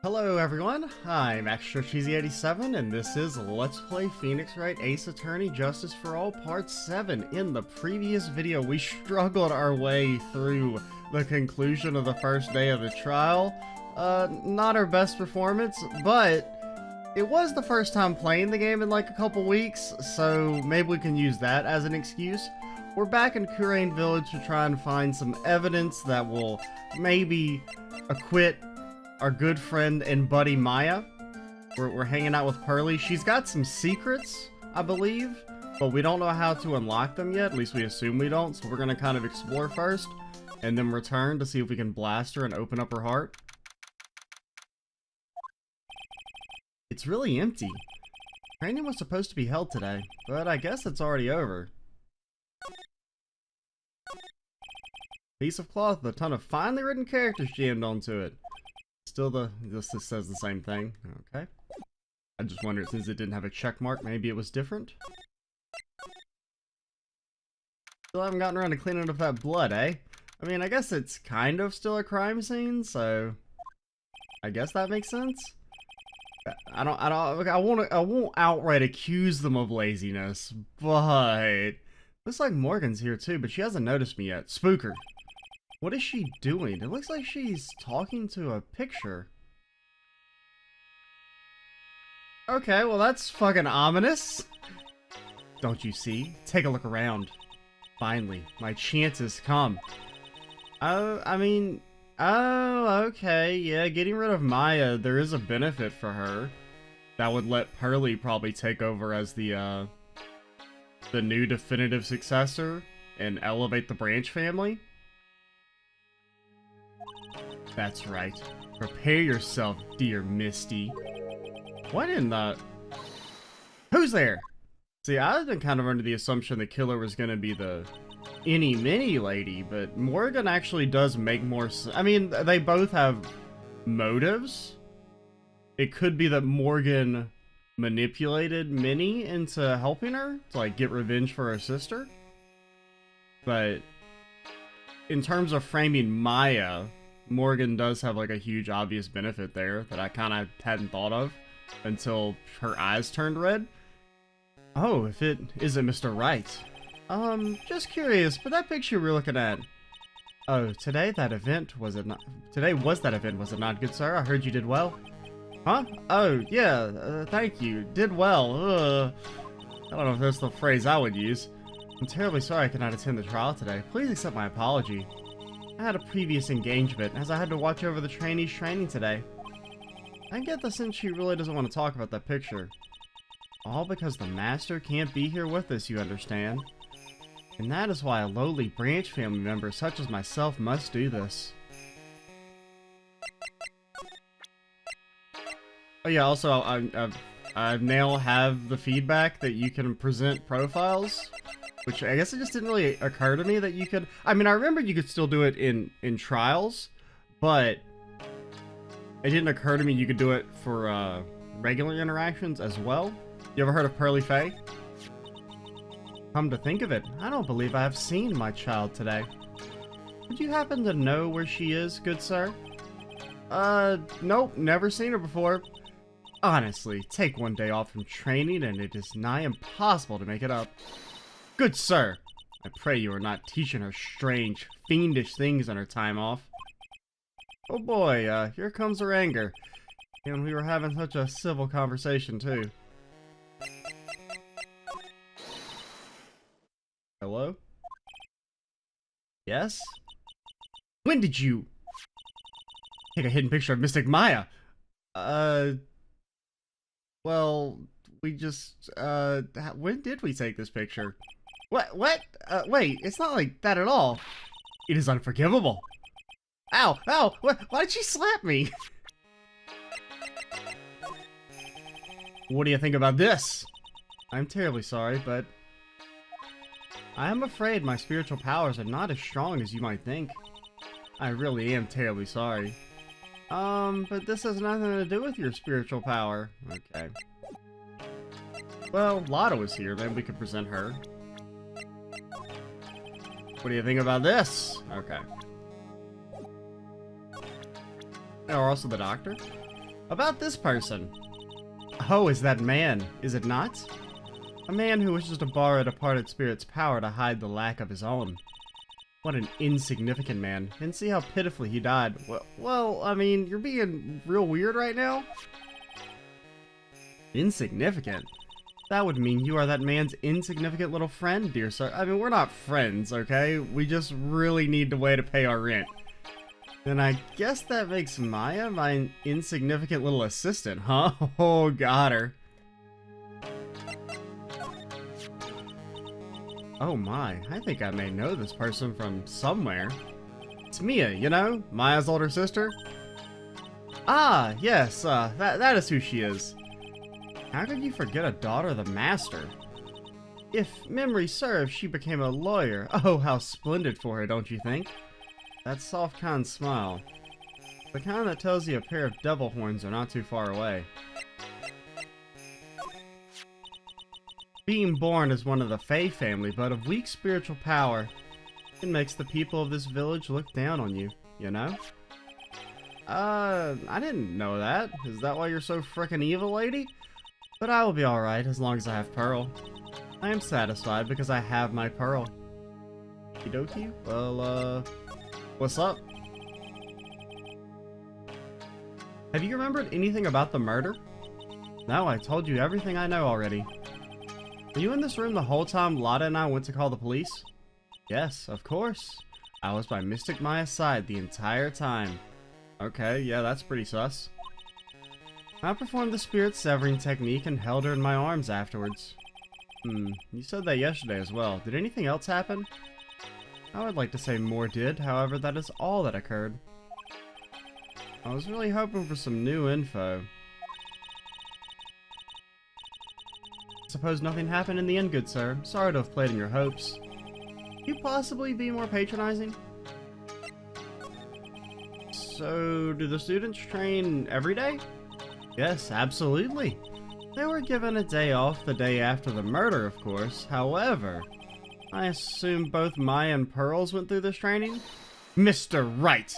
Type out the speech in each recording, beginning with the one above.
Hello everyone, I'm ExtraCheesy87 and this is Let's Play Phoenix Wright Ace Attorney Justice for All Part 7. In the previous video, we struggled our way through the conclusion of the first day of the trial. Not our best performance, but it was the first time playing the game in like a couple weeks, so maybe we can use that as an excuse. We're back in Kurain Village to try and find some evidence that will maybe acquit our good friend and buddy Maya. We're hanging out with Pearly. She's got some secrets, I believe, but we don't know how to unlock them yet. At least we assume we don't, so we're gonna kind of explore first, and then return to see if we can blast her and open up her heart. It's really empty. Training was supposed to be held today, but I guess it's already over. Piece of cloth with a ton of finely written characters jammed onto it. Still this says the same thing. Okay. I just wondered, since it didn't have a check mark, maybe it was different? Still haven't gotten around to cleaning up that blood, eh? I mean, I guess it's kind of still a crime scene, so I guess that makes sense. I won't outright accuse them of laziness, but looks like Morgan's here too, but she hasn't noticed me yet. Spooker. What is she doing? It looks like she's talking to a picture. Okay, well that's fucking ominous. Don't you see? Take a look around. Finally, my chance has come. Oh, okay, yeah, getting rid of Maya, there is a benefit for her. That would let Pearly probably take over as the new definitive successor and elevate the Branch family. That's right. Prepare yourself, dear Misty. What in the... Who's there? See, I was been kind of under the assumption the killer was gonna be the any-mini lady, but Morgan actually does make more sense. I mean, they both have motives. It could be that Morgan manipulated Minnie into helping her to, like, get revenge for her sister. But in terms of framing Maya, Morgan does have like a huge obvious benefit there that I kind of hadn't thought of until her eyes turned red. Oh, if it isn't Mr. Wright. Just curious, but that picture we're looking at. Oh, today was that event, was it not, good sir? I heard you did well. Huh? Oh, yeah, thank you. Did well. I don't know if that's the phrase I would use. I'm terribly sorry I could not attend the trial today. Please accept my apology. I had a previous engagement, as I had to watch over the trainees' training today. I get the sense she really doesn't want to talk about that picture. All because the master can't be here with us, you understand. And that is why a lowly Branch family member such as myself must do this. Oh yeah, also, I now have the feedback that you can present profiles. Which I guess it just didn't really occur to me that you could... I mean, I remember you could still do it in trials, but it didn't occur to me you could do it for regular interactions as well. You ever heard of Pearly Faye? Come to think of it, I don't believe I have seen my child today. Would you happen to know where she is, good sir? Nope, never seen her before. Honestly, take one day off from training and it is nigh impossible to make it up. Good sir, I pray you are not teaching her strange, fiendish things on her time off. Oh boy, here comes her anger. And we were having such a civil conversation too. Hello? Yes? When did you take a hidden picture of Mystic Maya? Well, we just, when did we take this picture? What? Wait, it's not like that at all. It is unforgivable. Ow, ow, why did she slap me? What do you think about this? I'm terribly sorry, but I am afraid my spiritual powers are not as strong as you might think. I really am terribly sorry. But this has nothing to do with your spiritual power. Okay. Well, Lotto is here, then we could present her. What do you think about this? Okay. Or also the doctor. About this person. Oh, is that man, is it not? A man who wishes to borrow a departed spirit's power to hide the lack of his own. What an insignificant man. And see how pitifully he died. Well, I mean, you're being real weird right now. Insignificant? That would mean you are that man's insignificant little friend, dear sir. I mean, we're not friends, okay? We just really need a way to pay our rent. Then I guess that makes Maya my insignificant little assistant, huh? Oh, got her. Oh my, I think I may know this person from somewhere. It's Mia, you know? Maya's older sister? Ah, yes, that is who she is. How could you forget a daughter of the Master? If memory serves, she became a lawyer. Oh, how splendid for her, don't you think? That soft, kind smile. The kind that tells you a pair of devil horns are not too far away. Being born as one of the Fae family, but of weak spiritual power, it makes the people of this village look down on you, you know? I didn't know that. Is that why you're so frickin' evil, lady? But I will be alright as long as I have Pearl. I am satisfied because I have my Pearl. Okie-dokie? Well, what's up? Have you remembered anything about the murder? No, I told you everything I know already. Were you in this room the whole time Lotta and I went to call the police? Yes, of course. I was by Mystic Maya's side the entire time. Okay, yeah, that's pretty sus. I performed the spirit severing technique and held her in my arms afterwards. You said that yesterday as well. Did anything else happen? I would like to say more did, however, that is all that occurred. I was really hoping for some new info. Suppose nothing happened in the end, good sir. Sorry to have played in your hopes. Could you possibly be more patronizing? So, do the students train every day? Yes, absolutely. They were given a day off the day after the murder, of course. However, I assume both Maya and Pearls went through this training? Mr. Wright!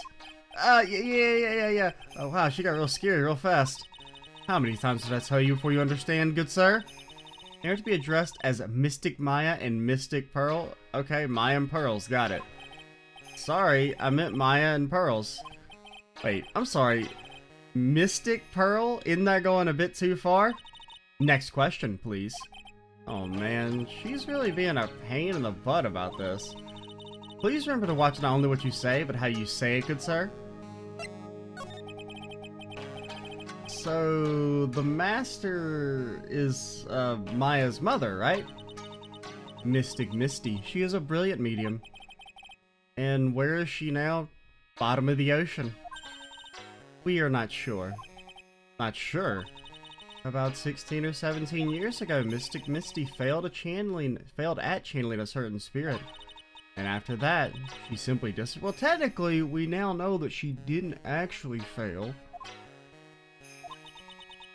Yeah. Oh, wow, she got real scary real fast. How many times did I tell you before you understand, good sir? They are to be addressed as Mystic Maya and Mystic Pearl. Okay, Maya and Pearls, got it. Sorry, I meant Maya and Pearls. Wait, I'm sorry. Mystic Pearl? Isn't that going a bit too far? Next question, please. Oh man, she's really being a pain in the butt about this. Please remember to watch not only what you say, but how you say it, good sir. So, the Master is, Maya's mother, right? Mystic Misty. She is a brilliant medium. And where is she now? Bottom of the ocean. We are not sure. Not sure? About 16 or 17 years ago, Mystic Misty failed at channeling a certain spirit. And after that, she simply well, technically, we now know that she didn't actually fail.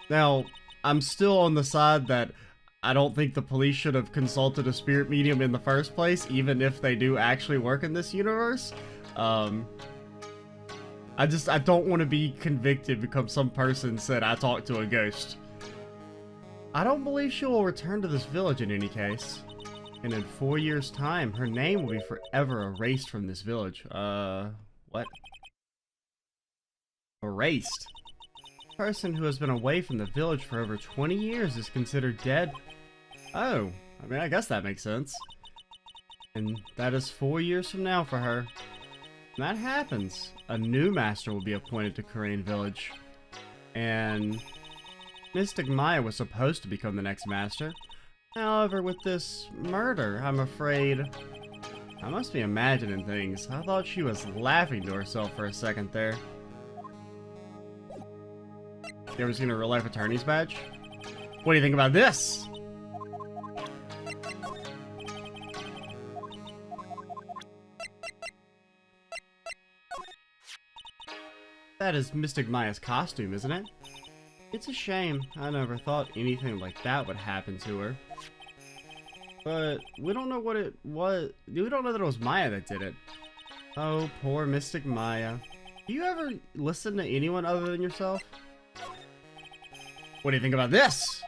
Now, I'm still on the side that I don't think the police should have consulted a spirit medium in the first place, even if they do actually work in this universe. I don't want to be convicted because some person said I talked to a ghost. I don't believe she will return to this village in any case. And in 4 years' time, her name will be forever erased from this village. What? Erased? A person who has been away from the village for over 20 years is considered dead. Oh, I mean, I guess that makes sense. And that is 4 years from now for her. When that happens, a new master will be appointed to Kurain Village. And Mystic Maya was supposed to become the next master. However, with this murder, I'm afraid I must be imagining things. I thought she was laughing to herself for a second there. You ever seen a real-life attorney's badge? What do you think about this? That is Mystic Maya's costume, isn't it? It's a shame. I never thought anything like that would happen to her. But we don't know what it was. We don't know that it was Maya that did it. Oh, poor Mystic Maya. Do you ever listen to anyone other than yourself? What do you think about this?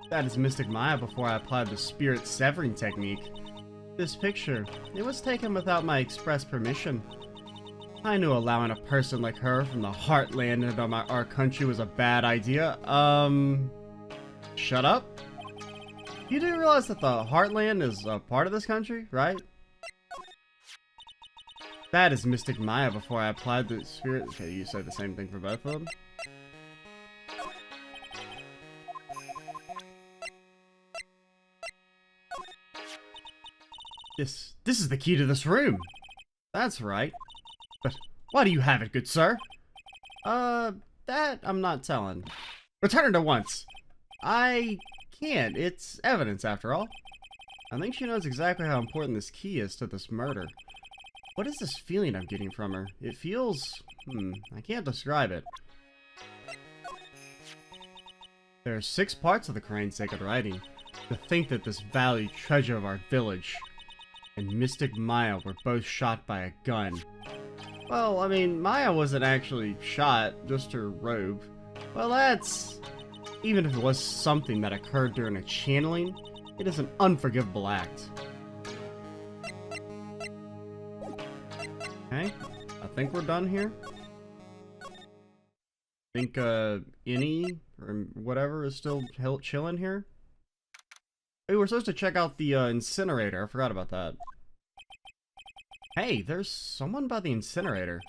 That is Mystic Maya before I applied the spirit severing technique. This picture, it was taken without my express permission. I knew allowing a person like her from the Heartland into our country was a bad idea. Shut up? You do realize that the Heartland is a part of this country, right? That is Mystic Maya before I applied the spirit. Okay, you said the same thing for both of them. This is the key to this room. That's right. But why do you have it, good sir? That I'm not telling. Return it at once. I can't. It's evidence, after all. I think she knows exactly how important this key is to this murder. What is this feeling I'm getting from her? It feels... I can't describe it. There are 6 parts of the Kurain sacred writing. To think that this valued treasure of our village and Mystic Maya were both shot by a gun. Well, I mean, Maya wasn't actually shot, just her robe. Well, that's... Even if it was something that occurred during a channeling, it is an unforgivable act. Okay, I think we're done here. I think, Innie, or whatever, is still chilling here. Hey, we're supposed to check out the, incinerator. I forgot about that. Hey, there's someone by the incinerator.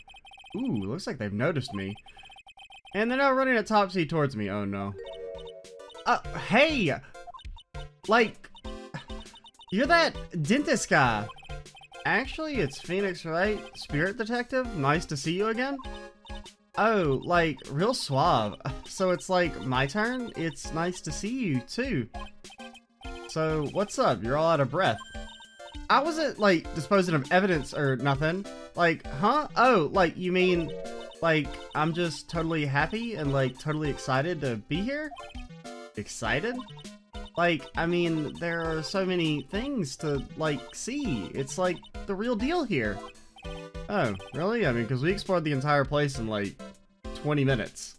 Ooh, looks like they've noticed me. And they're now running at top speed towards me. Oh, no. Hey! Like, you're that dentist guy. Actually, it's Phoenix Wright, Spirit Detective. Nice to see you again. Oh, like, real suave. So it's like my turn? It's nice to see you, too. So, what's up? You're all out of breath. I wasn't, like, disposing of evidence or nothing. Like, huh? Oh, like, you mean, like, I'm just totally happy and, like, totally excited to be here? Excited? Like, I mean, there are so many things to, like, see. It's, like, the real deal here. Oh, really? I mean, because we explored the entire place in, like, 20 minutes.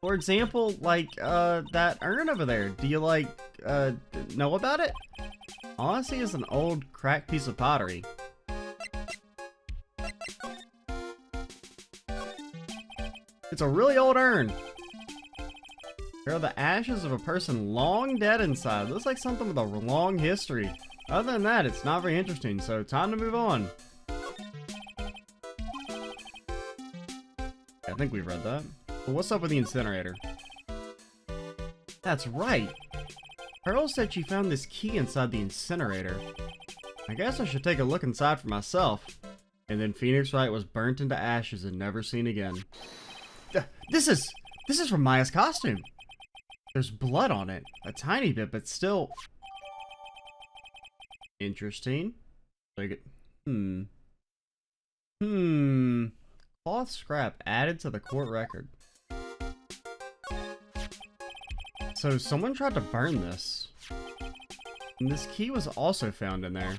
For example, like, that urn over there. Do you, like, know about it? All I see is an old, cracked piece of pottery. It's a really old urn. There are the ashes of a person long dead inside. Looks like something with a long history. Other than that, it's not very interesting, so time to move on. I think we've read that. But what's up with the incinerator? That's right. Pearl said she found this key inside the incinerator. I guess I should take a look inside for myself. And then Phoenix Wright was burnt into ashes and never seen again. This is from Maya's costume. There's blood on it. A tiny bit, but still... Interesting. Like, Cloth scrap added to the court record. So someone tried to burn this. And this key was also found in there.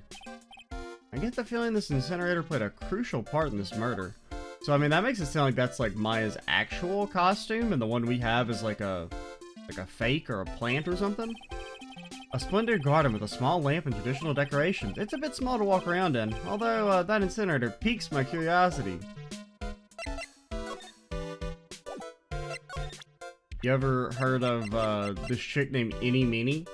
I get the feeling this incinerator played a crucial part in this murder. So I mean, that makes it sound like that's like Maya's actual costume, and the one we have is like a fake or a plant or something. A splendid garden with a small lamp and traditional decorations. It's a bit small to walk around in, although that incinerator piques my curiosity. You ever heard of this chick named Innie?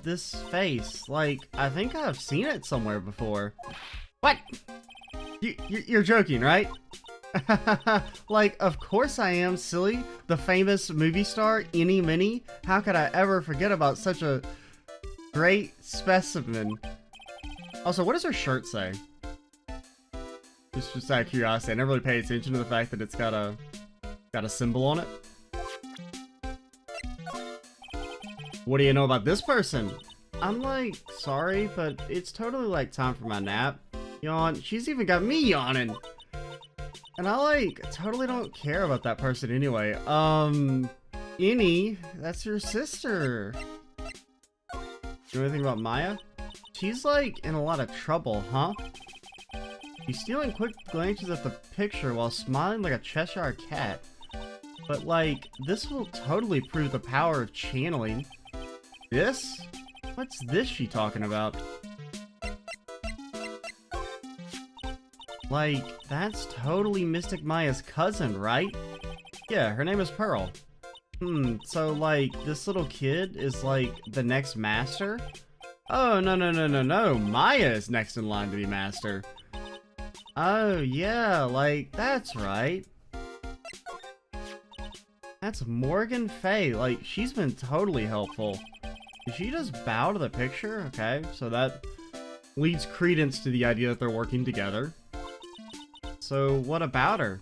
This face, like, I think I've seen it somewhere before. What? You're joking, right? Like, of course I am, silly. The famous movie star, Innie. How could I ever forget about such a great specimen? Also, what does her shirt say? Just out of curiosity, I never really paid attention to the fact that it's got a symbol on it. What do you know about this person? I'm like, sorry, but it's totally like time for my nap. Yawn. She's even got me yawning. And I like totally don't care about that person anyway. Innie, that's your sister. You know anything about Maya? She's like in a lot of trouble, huh? She's stealing quick glances at the picture while smiling like a Cheshire cat. But like, this will totally prove the power of channeling. This? What's this she talking about? Like, that's totally Mystic Maya's cousin, right? Yeah, her name is Pearl. So like, this little kid is like the next master? Oh, no. Maya is next in line to be master. Oh, yeah, like, that's right. That's Morgan Fay. Like, she's been totally helpful. Did she just bow to the picture? Okay, so that leads credence to the idea that they're working together. So, what about her?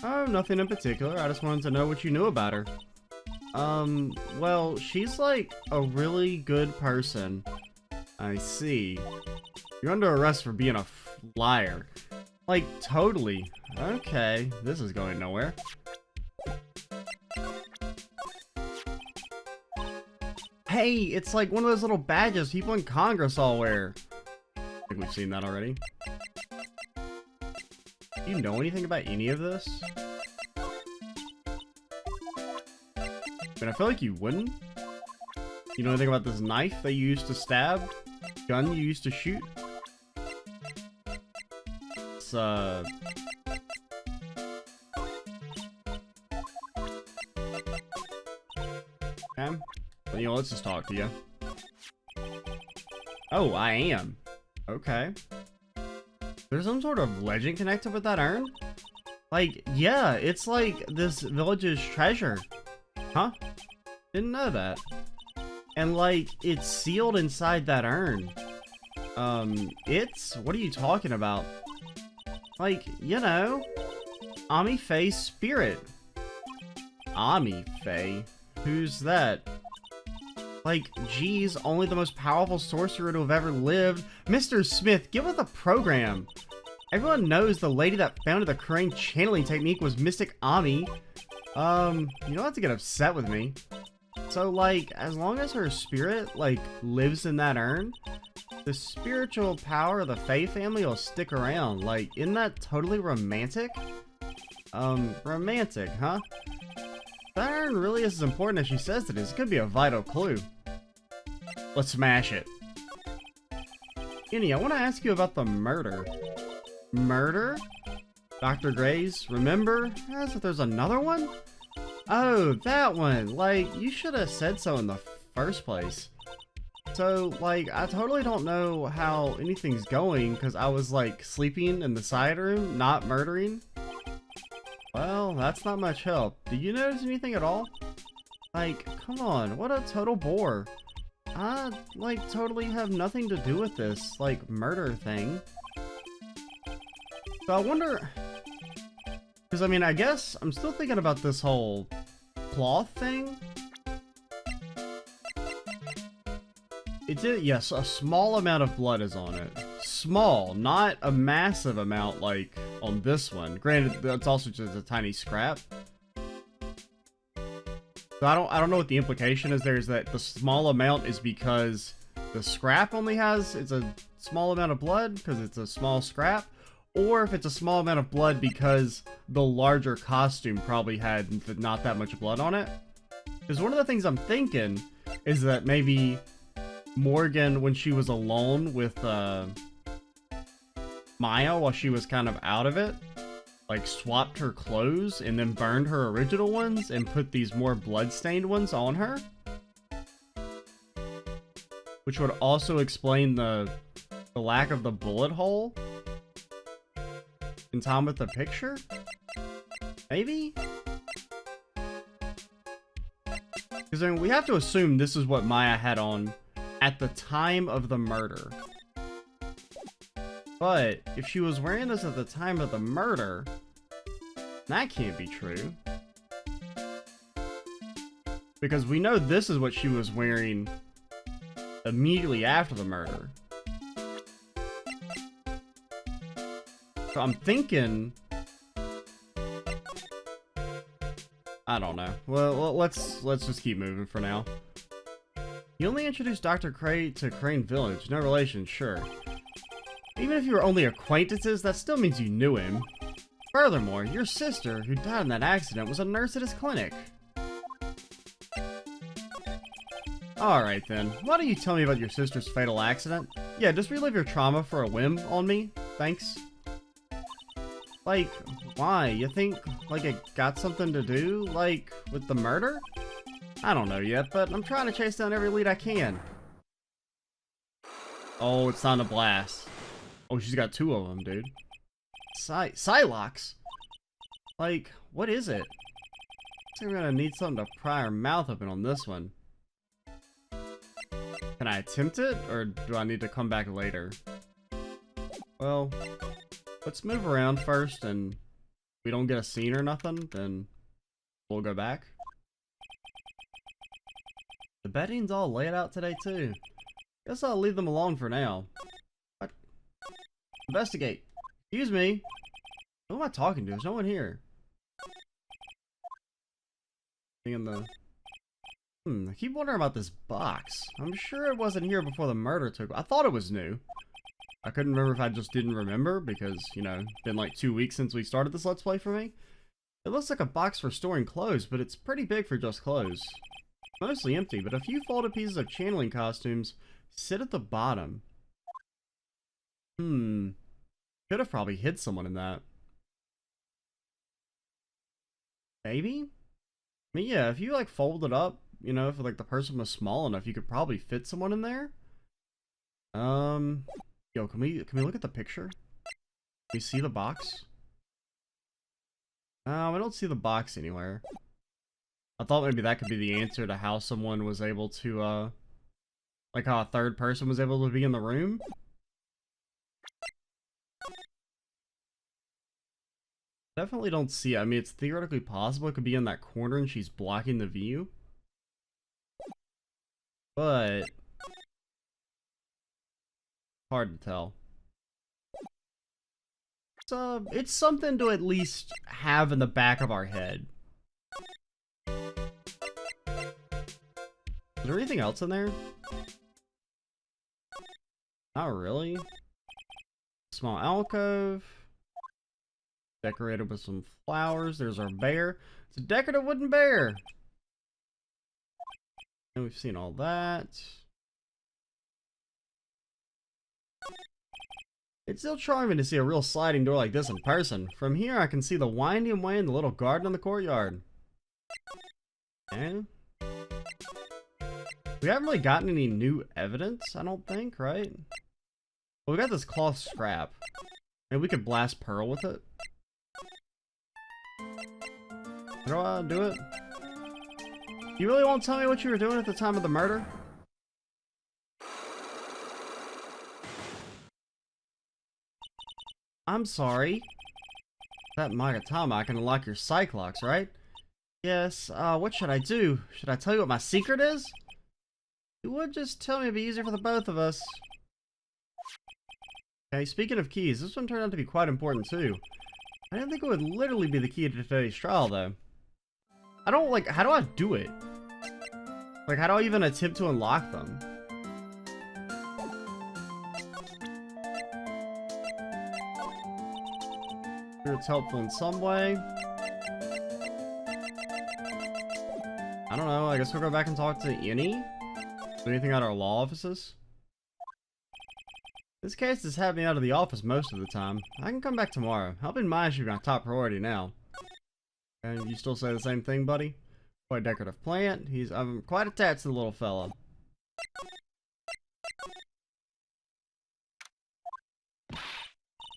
Oh, nothing in particular. I just wanted to know what you knew about her. Well, she's like a really good person. I see. You're under arrest for being a liar. Like, totally. Okay, this is going nowhere. Hey, it's like one of those little badges people in Congress all wear. I think we've seen that already. Do you know anything about any of this? I feel like you wouldn't. You know anything about this knife that you used to stab? Gun you used to shoot? It's, okay. You know, let's just talk to you. Oh, I am. Okay. There's some sort of legend connected with that urn? Like, yeah, it's like this village's treasure. Huh? Didn't know that. And like, it's sealed inside that urn. What are you talking about? Like, you know, Ami Faye's spirit. Ami Faye? Who's that? Like, geez, only the most powerful sorcerer to have ever lived. Mr. Smith, get with the program. Everyone knows the lady that founded the Kurain channeling technique was Mystic Ami. You don't have to get upset with me. So, like, as long as her spirit, like, lives in that urn, the spiritual power of the Faye family will stick around. Like, isn't that totally romantic? Romantic, huh? That urn really is as important as she says it is. It could be a vital clue. Let's smash it. Kenny, I want to ask you about the murder. Murder? Dr. Gray's, remember? As if there's another one? Oh, that one. Like, you should have said so in the first place. So, like, I totally don't know how anything's going because I was, like, sleeping in the side room, not murdering. Well, that's not much help. Did you notice anything at all? Like, come on, what a total bore. I, like, totally have nothing to do with this, like, murder thing. So I wonder... Because, I mean, I guess I'm still thinking about this whole cloth thing. It did, yes, a small amount of blood is on it. Small, not a massive amount like on this one. Granted, that's also just a tiny scrap. So I don't know what the implication is there, is that the small amount is because the scrap only has, it's a small amount of blood because it's a small scrap, or if it's a small amount of blood because the larger costume probably had not that much blood on it. Because one of the things I'm thinking is that maybe Morgan, when she was alone with Maya while she was kind of out of it, like swapped her clothes and then burned her original ones and put these more blood-stained ones on her. Which would also explain the lack of the bullet hole in time with the picture? Maybe? Because I mean, we have to assume this is what Maya had on at the time of the murder. But if she was wearing this at the time of the murder, that can't be true. Because we know this is what she was wearing immediately after the murder. So I'm thinking... I don't know. Well, let's just keep moving for now. You only introduced Dr. Cray to Kurain Village. No relation, sure. Even if you were only acquaintances, that still means you knew him. Furthermore, your sister, who died in that accident, was a nurse at his clinic. Alright then, why don't you tell me about your sister's fatal accident? Yeah, just relive your trauma for a whim on me. Thanks. Like, why? You think, like, it got something to do, like, with the murder? I don't know yet, but I'm trying to chase down every lead I can. Oh, it's time to blast. Oh, she's got 2 of them, dude. Psylocks? Like, what is it? I think we're gonna need something to pry our mouth open on this one. Can I attempt it, or do I need to come back later? Well, let's move around first, and if we don't get a scene or nothing, then we'll go back. The bedding's all laid out today, too. Guess I'll leave them alone for now. What? Investigate. Excuse me. Who am I talking to? There's no one here. In the... I keep wondering about this box. I'm sure it wasn't here before the murder took... I thought it was new. I couldn't remember if I just didn't remember because, you know, it's been like 2 weeks since we started this Let's Play for me. It looks like a box for storing clothes, but it's pretty big for just clothes. Mostly empty, but a few folded pieces of channeling costumes sit at the bottom. Could have probably hid someone in that. Maybe? I mean, yeah, if you, like, fold it up, you know, if, like, the person was small enough, you could probably fit someone in there. Yo, can we look at the picture? Can we see the box? I don't see the box anywhere. I thought maybe that could be the answer to how someone was able to, like how a third person was able to be in the room. Definitely don't see it. I mean, it's theoretically possible it could be in that corner and she's blocking the view. But hard to tell. So it's something to at least have in the back of our head. Is there anything else in there? Not really. Small alcove. Decorated with some flowers. There's our bear. It's a decorative wooden bear. And we've seen all that. It's still charming to see a real sliding door like this in person. From here I can see the winding way in the little garden in the courtyard. And we haven't really gotten any new evidence, I don't think, right? Well, we got this cloth scrap. Maybe we could blast Pearl with it. How do I do it? You really won't tell me what you were doing at the time of the murder? I'm sorry. That Magatama can unlock your Cyclops, right? Yes, what should I do? Should I tell you what my secret is? You would just tell me it'd be easier for the both of us. Okay, speaking of keys, this one turned out to be quite important too. I didn't think it would literally be the key to today's trial though. I don't like, how do I do it? Like, how do I even attempt to unlock them? Sure, it's helpful in some way. I don't know, I guess we'll go back and talk to Annie. Anything out of our law offices? This case has had me out of the office most of the time. I can come back tomorrow. Helping Maya should be my top priority now. And you still say the same thing, buddy? Quite a decorative plant. I'm quite attached to the little fella.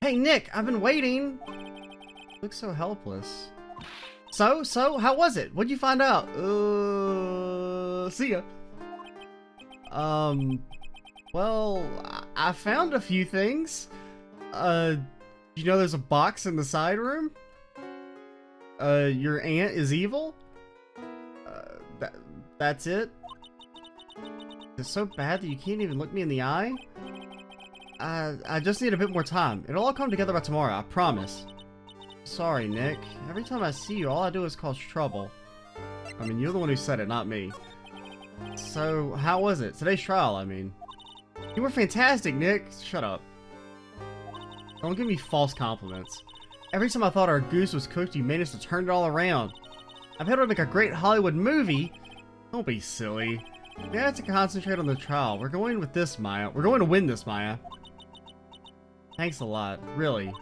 Hey, Nick! I've been waiting! Looks so helpless. So, how was it? What'd you find out? See ya. Well, I found a few things. You know there's a box in the side room? Your aunt is evil? That's it? It's so bad that you can't even look me in the eye? I just need a bit more time. It'll all come together by tomorrow, I promise. Sorry, Nick. Every time I see you, all I do is cause trouble. I mean, you're the one who said it, not me. So, how was it? Today's trial, I mean. You were fantastic, Nick. Shut up. Don't give me false compliments. Every time I thought our goose was cooked, you managed to turn it all around. I bet it would make a great Hollywood movie. Don't be silly. We have to concentrate on the trial. We're going with this, Maya. We're going to win this, Maya. Thanks a lot. Really.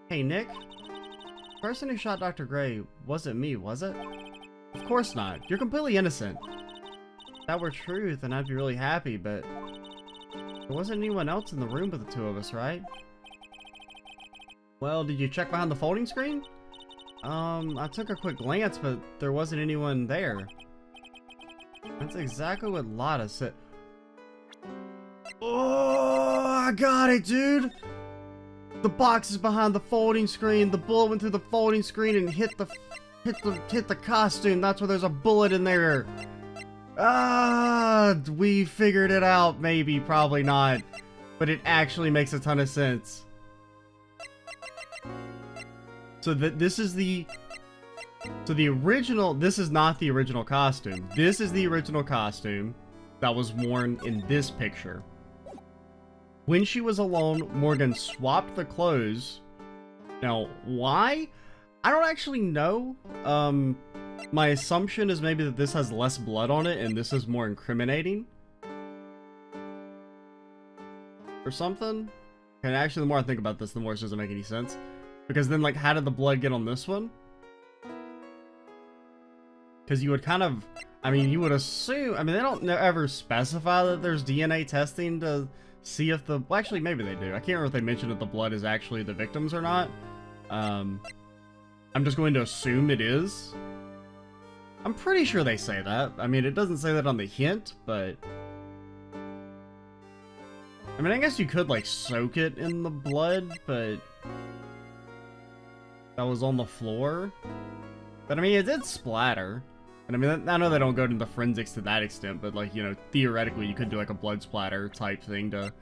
Hey, Nick. The person who shot Dr. Gray wasn't me, was it? Of course not. You're completely innocent. If that were true, then I'd be really happy, but... there wasn't anyone else in the room but the two of us, right? Well, did you check behind the folding screen? I took a quick glance, but there wasn't anyone there. That's exactly what Lotta said. Oh, I got it, dude! The box is behind the folding screen. The bullet went through the folding screen and hit the costume. That's why there's a bullet in there. Ah, we figured it out. Maybe, probably not. But it actually makes a ton of sense. So this is the original. This is not the original costume. This is the original costume that was worn in this picture. When she was alone, Morgan swapped the clothes. Now, why? I don't actually know. My assumption is maybe that this has less blood on it and this is more incriminating. Or something. And actually, the more I think about this, the more it doesn't make any sense. Because then, like, how did the blood get on this one? Because you would kind of... I mean, you would assume... I mean, they don't ever specify that there's DNA testing to see if the... Well, actually, maybe they do. I can't remember if they mentioned that the blood is actually the victim's or not. I'm just going to assume it is. I'm pretty sure they say that. I mean, it doesn't say that on the hint, but... I mean, I guess you could, like, soak it in the blood, but... that was on the floor. But, I mean, it did splatter. And, I mean, I know they don't go into the forensics to that extent, but, like, you know, theoretically, you could do, like, a blood splatter type thing to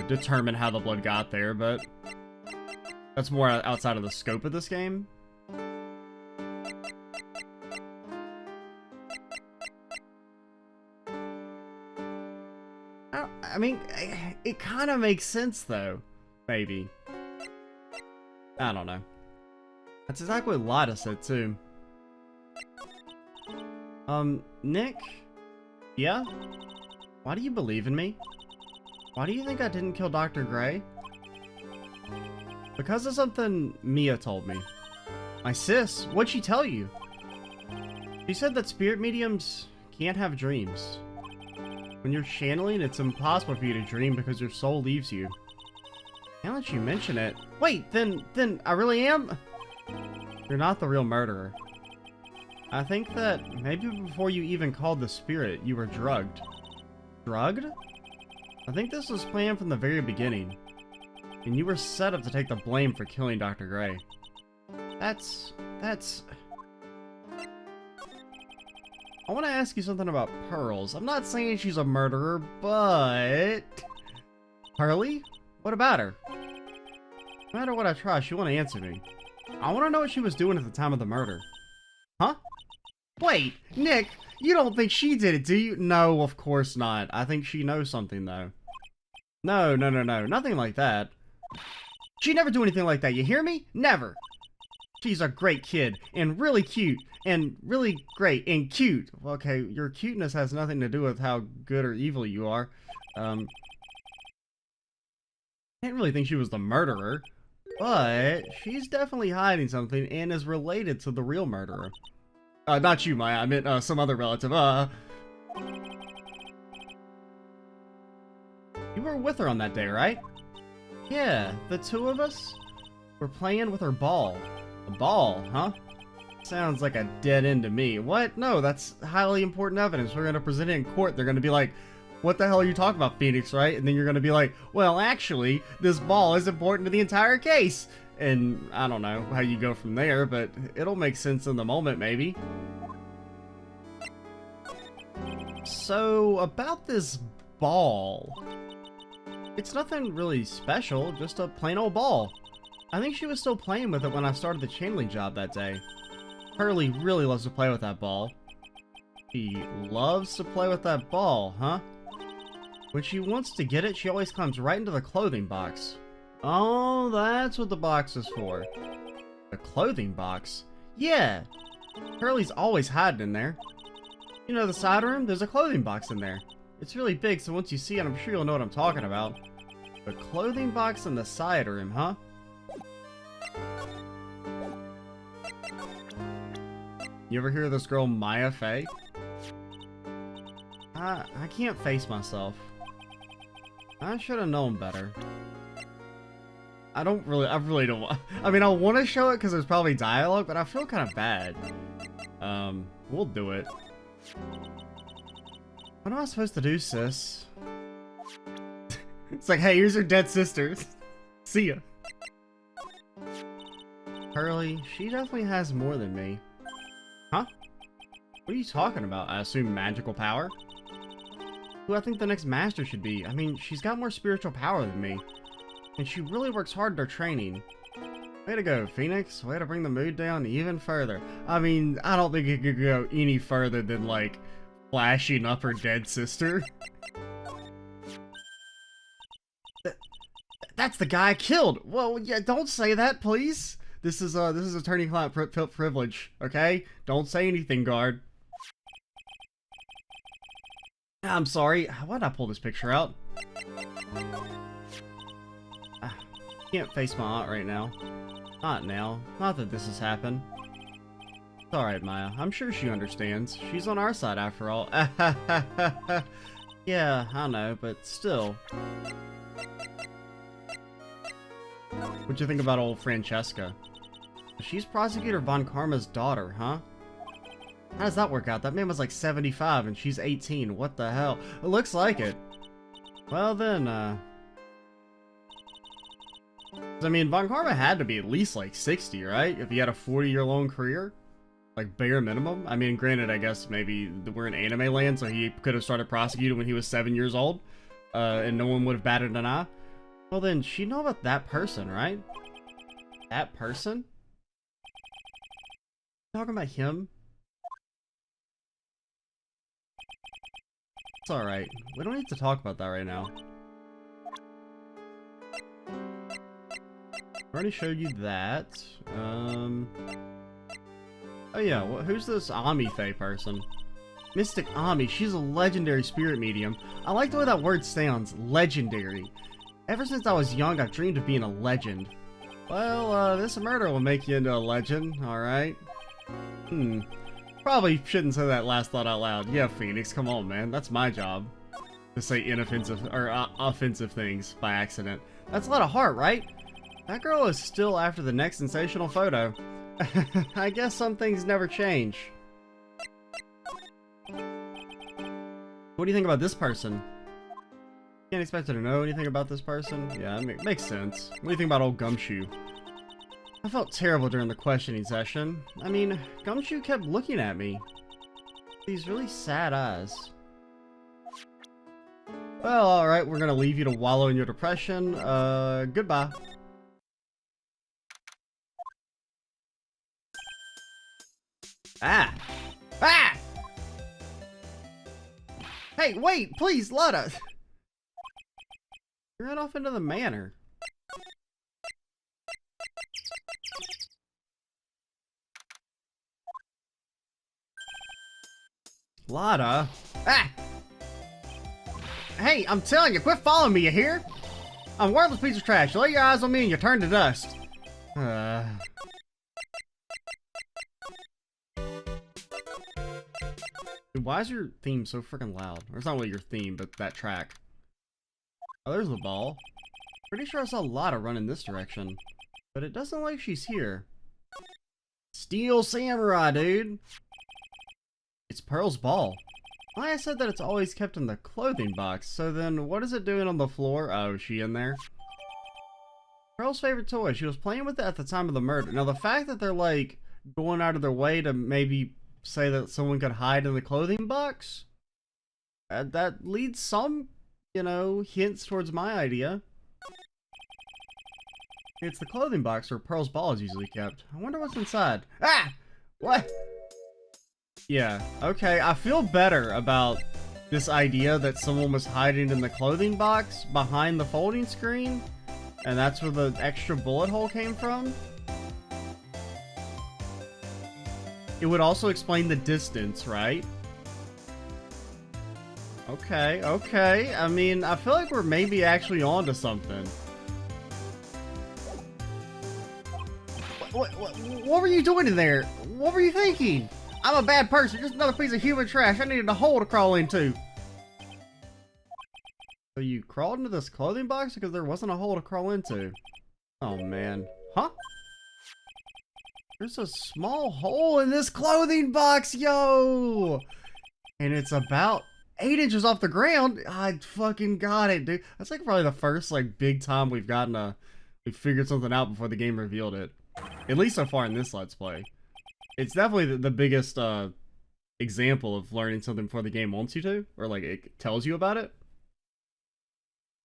determine how the blood got there, but... that's more outside of the scope of this game. I mean, it kind of makes sense, though. Maybe. I don't know. That's exactly what Lotta said, too. Nick? Yeah? Why do you believe in me? Why do you think I didn't kill Dr. Gray? Because of something Mia told me. My sis, what'd she tell you? She said that spirit mediums can't have dreams. When you're channeling, it's impossible for you to dream because your soul leaves you. Now that you mention it... Wait, then I really am? You're not the real murderer. I think that maybe before you even called the spirit, you were drugged. Drugged? I think this was planned from the very beginning. And you were set up to take the blame for killing Dr. Gray. That's... I want to ask you something about Pearls. I'm not saying she's a murderer, but... Harley? What about her? No matter what I try, she won't answer me. I want to know what she was doing at the time of the murder. Huh? Wait, Nick, you don't think she did it, do you? No, of course not. I think she knows something, though. No, nothing like that. She'd never do anything like that, you hear me? Never! She's a great kid, and really cute, and really great, and cute. Okay, your cuteness has nothing to do with how good or evil you are. I didn't really think she was the murderer, but she's definitely hiding something and is related to the real murderer. Not you, Maya, I meant some other relative. You were with her on that day, right? Yeah, the two of us were playing with her ball. A ball, huh? Sounds like a dead end to me. What? No, that's highly important evidence. We're gonna present it in court. They're gonna be like, what the hell are you talking about, Phoenix, right? And then you're gonna be like, well, actually, this ball is important to the entire case. And I don't know how you go from there, but it'll make sense in the moment, maybe. So, about this ball. It's nothing really special, just a plain old ball. I think she was still playing with it when I started the channeling job that day. Hurley really loves to play with that ball. She loves to play with that ball, huh? When she wants to get it, she always climbs right into the clothing box. Oh, that's what the box is for. The clothing box? Yeah. Curly's always hiding in there. You know the side room? There's a clothing box in there. It's really big, so once you see it, I'm sure you'll know what I'm talking about. The clothing box in the side room, huh? You ever hear of this girl, Maya Fey? I can't face myself. I should have known better. I really don't want... I mean, I want to show it because there's probably dialogue, but I feel kind of bad. We'll do it. What am I supposed to do, sis? It's like, hey, here's your dead sister. See ya. Curly, she definitely has more than me. Huh? What are you talking about? I assume magical power? Who I think the next master should be. I mean, she's got more spiritual power than me. And she really works hard at her training. Way to go, Phoenix. Way to bring the mood down even further. I mean, I don't think it could go any further than, like, flashing up her dead sister. That's the guy I killed! Well, yeah, don't say that, please! This is attorney-client privilege, okay? Don't say anything, guard. I'm sorry. Why did I pull this picture out? Can't face my aunt right now. Not now. Not that this has happened. It's alright, Maya. I'm sure she understands. She's on our side after all. Yeah, I know, but still. What'd you think about old Francesca? She's Prosecutor Von Karma's daughter, huh? How does that work out? That man was like 75 and she's 18. What the hell? It looks like it. Well then, I mean, Von Karma had to be at least like 60, right? If he had a 40-year-long career? Like, bare minimum? I mean, granted, I guess maybe we're in anime land, so he could have started prosecuting when he was 7 years old. And no one would have batted an eye. Well then, she know about that person, right? That person? Talking about him? It's alright. We don't need to talk about that right now. I already showed you that. Oh yeah, who's this Ami Fae person? Mystic Ami, she's a legendary spirit medium. I like the way that word sounds, legendary. Ever since I was young, I've dreamed of being a legend. Well, this murder will make you into a legend, alright? Probably shouldn't say that last thought out loud. Yeah, Phoenix, come on, man. That's my job. To say inoffensive, or offensive things by accident. That's a lot of heart, right? That girl is still after the next sensational photo. I guess some things never change. What do you think about this person? Can't expect her to know anything about this person? Yeah, it makes sense. What do you think about old Gumshoe? I felt terrible during the questioning session. I mean, Gumshoe kept looking at me. These really sad eyes. Well, alright, we're gonna leave you to wallow in your depression. Goodbye. Ah! Ah! Hey, wait, please, Lotta! You ran off into the manor. Lotta? Ah! Hey, I'm telling you, quit following me, you hear? I'm a worthless piece of trash. You lay your eyes on me and you turn to dust. Dude, why is your theme so freaking loud? Or it's not really your theme, but that track. Oh, there's the ball. Pretty sure I saw Lotta run in this direction. But it doesn't look like she's here. Steel Samurai, dude! It's Pearl's ball. Why I said that it's always kept in the clothing box, so then what is it doing on the floor? Oh, is she in there? Pearl's favorite toy. She was playing with it at the time of the murder. Now, the fact that they're, like, going out of their way to maybe say that someone could hide in the clothing box, that leads some, you know, hints towards my idea. It's the clothing box where Pearl's ball is usually kept. I wonder what's inside. Ah! What? Yeah, okay, I feel better about this idea that someone was hiding in the clothing box behind the folding screen. And that's where the extra bullet hole came from? It would also explain the distance, right? Okay, okay. I mean, I feel like we're maybe actually onto something. What were you doing in there? What were you thinking? I'm a bad person, just another piece of human trash. I needed a hole to crawl into. So you crawled into this clothing box because there wasn't a hole to crawl into. Oh man. Huh? There's a small hole in this clothing box, yo! And it's about 8 inches off the ground. I fucking got it, dude. That's like probably the first like big time we've figured something out before the game revealed it. At least so far in this Let's Play. It's definitely the biggest example of learning something before the game wants you to, or like it tells you about it,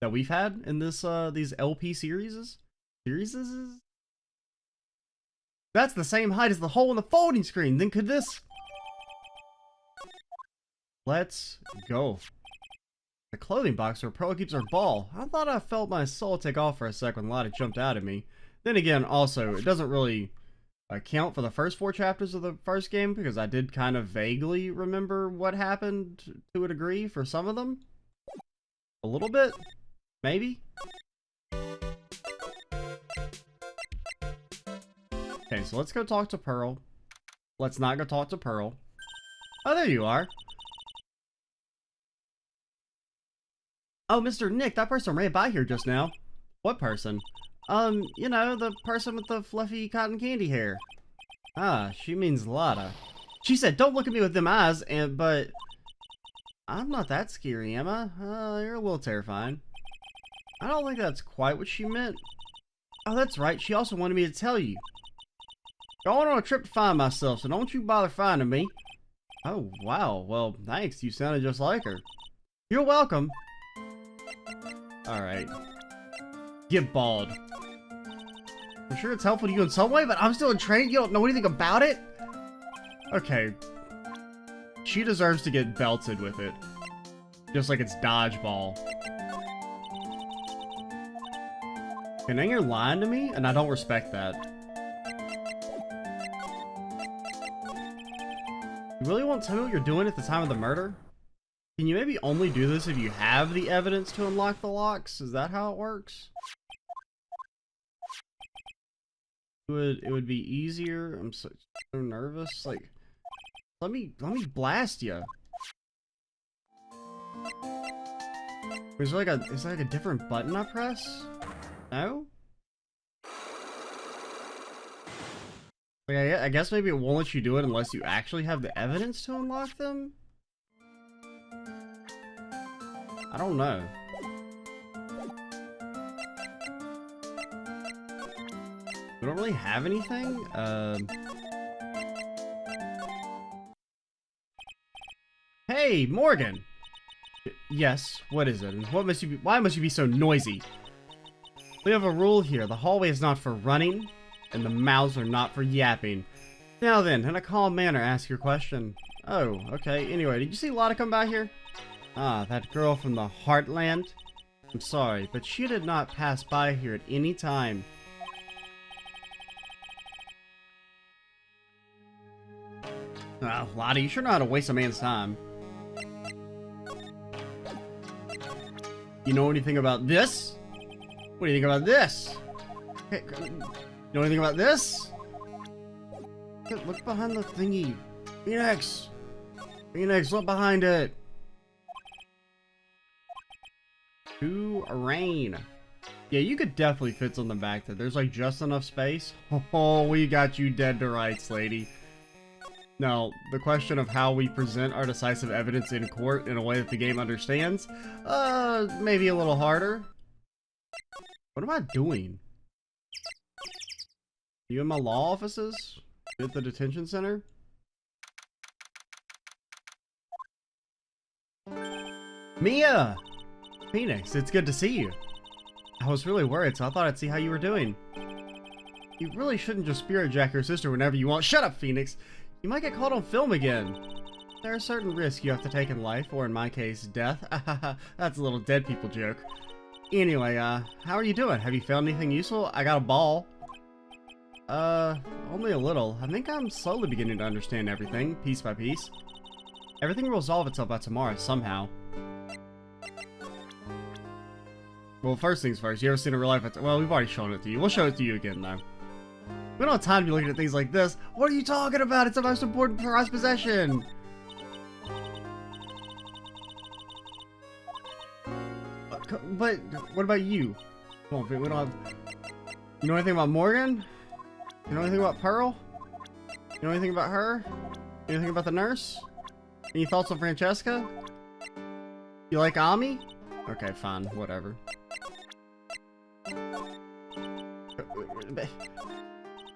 that we've had in this these LP series. That's the same height as the hole in the folding screen. Then could this? Let's go. The clothing box where Pearl keeps her ball. I thought I felt my soul take off for a sec when Lotta jumped out at me. Then again, also, it doesn't really count for the first 4 chapters of the first game, because I did kind of vaguely remember what happened to a degree for some of them. A little bit, maybe. Okay, so let's go talk to Pearl. Let's not go talk to Pearl. Oh, there you are. Oh, Mr. Nick, that person ran by here just now. What person? You know, the person with the fluffy cotton candy hair. Ah, she means Lotta. She said, don't look at me with them eyes, but... I'm not that scary, am I? You're a little terrifying. I don't think that's quite what she meant. Oh, that's right, she also wanted me to tell you. Going on a trip to find myself, so don't you bother finding me. Oh, wow, well, thanks, you sounded just like her. You're welcome. Alright. Get bald. I'm sure it's helpful to you in some way, but I'm still in training. You don't know anything about it? Okay. She deserves to get belted with it. Just like it's dodgeball. Okay, now you're lying to me, and I don't respect that. You really won't tell me what you're doing at the time of the murder? Can you maybe only do this if you have the evidence to unlock the locks? Is that how it works? It would be easier. I'm so nervous. Like, let me blast you. Is there like a different button I press? No? Like, I guess maybe it won't let you do it unless you actually have the evidence to unlock them? I don't know. We don't really have anything? Hey, Morgan! Yes, what is it? And why must you be so noisy? We have a rule here. The hallway is not for running, and the mouths are not for yapping. Now then, in a calm manner, ask your question. Oh, okay. Anyway, did you see Lotta come by here? Ah, that girl from the Heartland? I'm sorry, but she did not pass by here at any time. Ah, Lotta, you sure know how to waste a man's time. You know anything about this? What do you think about this? Hey, you know anything about this? Look behind the thingy. Phoenix! Phoenix, look behind it! Kurain. Yeah, you could definitely fit something back there. There's like just enough space. Oh, we got you dead to rights, lady. Now, the question of how we present our decisive evidence in court in a way that the game understands, maybe a little harder. What am I doing? You in my law offices? At the detention center? Mia! Phoenix, it's good to see you. I was really worried, so I thought I'd see how you were doing. You really shouldn't just spirit jack your sister whenever you want. Shut up, Phoenix! You might get caught on film again. There are certain risks you have to take in life, or in my case, death. That's a little dead people joke. Anyway, how are you doing? Have you found anything useful? I got a ball. Only a little. I think I'm slowly beginning to understand everything, piece by piece. Everything will resolve itself by tomorrow, somehow. Well, first things first, you ever seen a real life? Well, we've already shown it to you. We'll show it to you again, though. We don't have time to be looking at things like this. What are you talking about? It's the most important prized possession. But what about you? Come on, we don't have... You know anything about Morgan? You know anything about Pearl? You know anything about her? Anything about the nurse? Any thoughts on Francesca? You like Ami? Okay, fine, whatever.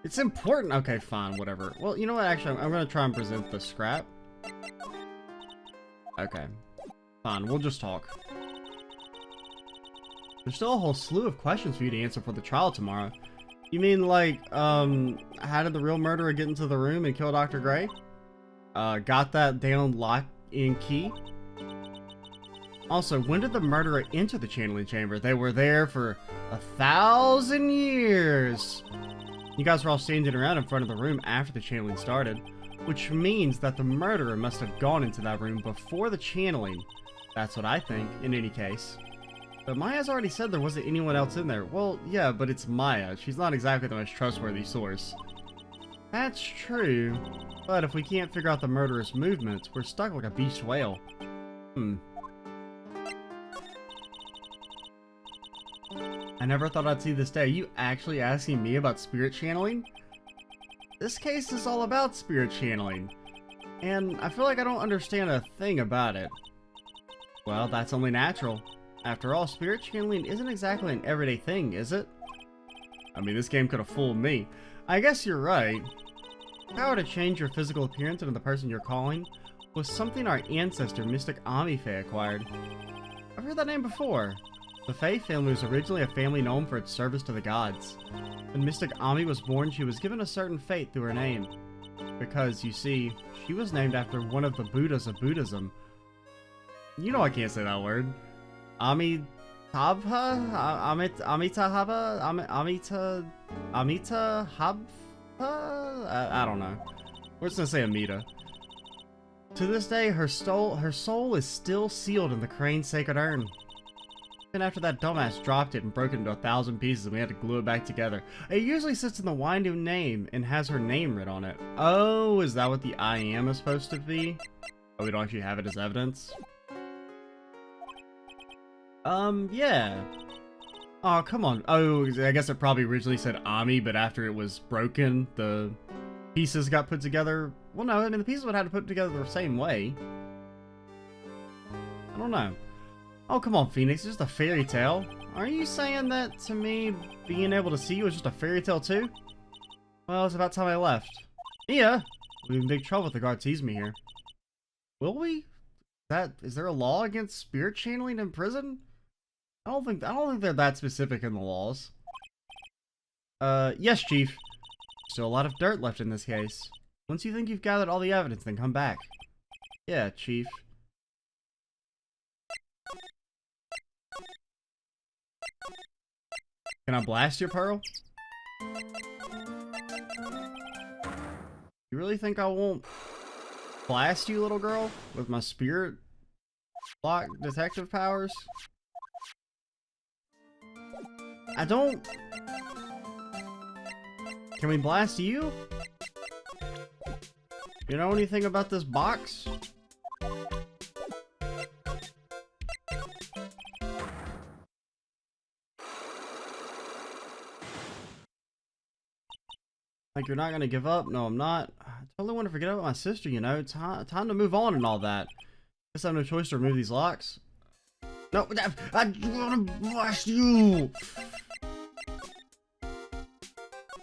It's important. Okay, fine, whatever. Well, you know what? Actually, I'm gonna try and present the scrap. Okay, fine. We'll just talk. There's still a whole slew of questions for you to answer for the trial tomorrow. You mean like, how did the real murderer get into the room and kill Dr. Gray? Got that down lock-in key? Also, when did the murderer enter the channeling chamber? They were there for 1,000 years. You guys were all standing around in front of the room after the channeling started, which means that the murderer must have gone into that room before the channeling. That's what I think, in any case. But Maya's already said there wasn't anyone else in there. Well, yeah, but it's Maya. She's not exactly the most trustworthy source. That's true, but if we can't figure out the murderer's movements, we're stuck like a beached whale. I never thought I'd see this day. Are you actually asking me about spirit channeling? This case is all about spirit channeling, and I feel like I don't understand a thing about it. Well, that's only natural. After all, spirit channeling isn't exactly an everyday thing, is it? I mean, this game could have fooled me. I guess you're right. Power to change your physical appearance into the person you're calling was something our ancestor, Mystic Ami Fae, acquired. I've heard that name before. The Fae family was originally a family known for its service to the gods. When Mystic Ami was born, she was given a certain fate through her name. Because, you see, she was named after one of the Buddhas of Buddhism. You know I can't say that word. Amitabha? Amitabha? I don't know. We're just gonna say Amita. To this day, her soul is still sealed in the Kurain sacred urn. And after that dumbass dropped it and broke it into 1,000 pieces and we had to glue it back together. It usually sits in the Windu name and has her name written on it. Oh, is that what the I am is supposed to be? Oh, we don't actually have it as evidence? Yeah. Oh, come on. Oh, I guess it probably originally said Ami, but after it was broken, the pieces got put together. Well, no, I mean, the pieces would have to put together the same way. I don't know. Oh, come on, Phoenix. It's just a fairy tale. Are you saying that to me, being able to see you is just a fairy tale too? Well, it's about time I left. Yeah. We're in big trouble if the guard sees me here. Will we? Is there a law against spirit channeling in prison? I don't think they're that specific in the laws. Yes, Chief. Still a lot of dirt left in this case. Once you think you've gathered all the evidence, then come back. Yeah, Chief. Can I blast you, Pearl? You really think I won't blast you, little girl, with my spirit block detective powers? I don't... Can we blast you? You know anything about this box? Like you're not gonna give up? No, I'm not. I totally want to forget about my sister, you know. Time to move on and all that. Guess I have no choice to remove these locks. No, I want to blast you!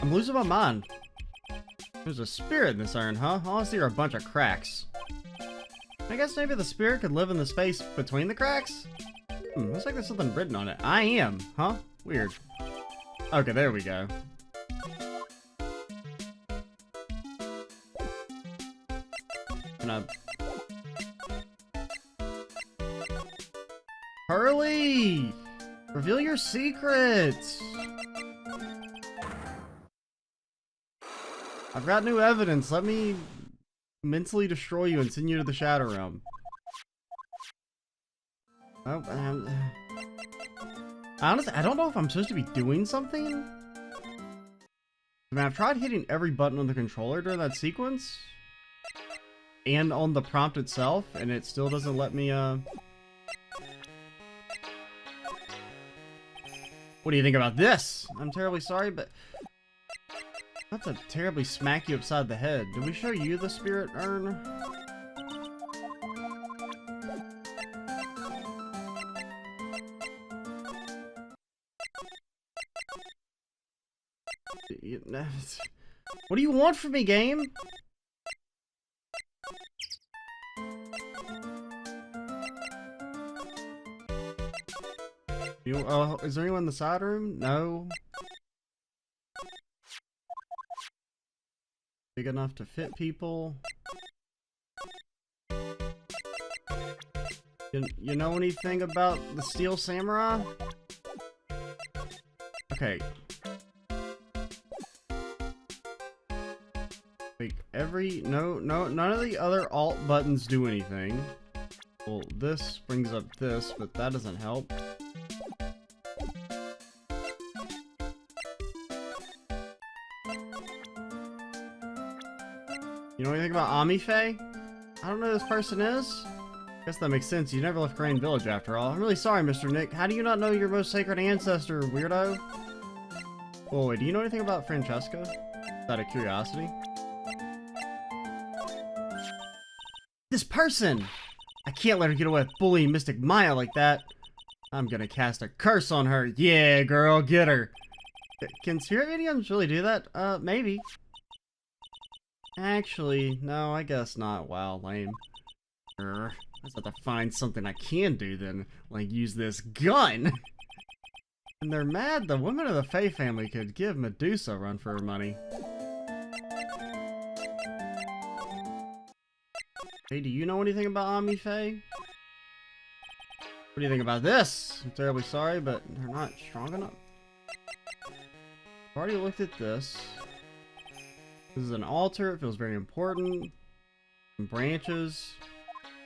I'm losing my mind. There's a spirit in this urn, huh? All I see are a bunch of cracks. I guess maybe the spirit could live in the space between the cracks? Looks like there's something written on it. I am, huh? Weird. Okay, there we go. Can I... Hurley! Reveal your secrets! I've got new evidence. Let me mentally destroy you and send you to the Shadow Realm. Oh, honestly, I don't know if I'm supposed to be doing something. I mean, I've tried hitting every button on the controller during that sequence. And on the prompt itself, and it still doesn't let me, What do you think about this? I'm terribly sorry, but... Not to terribly smack you upside the head. Did we show you the spirit urn? What do you want from me, game? Is there anyone in the side room? No. Big enough to fit people. You know anything about the Steel Samurai? Okay. Like none of the other alt buttons do anything. Well, this brings up this, but that doesn't help. You know anything about Amife? I don't know who this person is. Guess that makes sense. You never left Kurain Village after all. I'm really sorry, Mr. Nick. How do you not know your most sacred ancestor, weirdo? Oh, wait, do you know anything about Francesca? Out of curiosity. This person! I can't let her get away with bullying Mystic Maya like that. I'm gonna cast a curse on her. Yeah, girl, get her. Can spirit mediums really do that? Maybe. Actually, no, I guess not. Wow, lame. I just have to find something I can do then, like use this gun! And they're mad the women of the Fae family could give Medusa a run for her money. Hey, do you know anything about Amife? What do you think about this? I'm terribly sorry, but they're not strong enough. I've already looked at this. This is an altar. It feels very important. Some branches.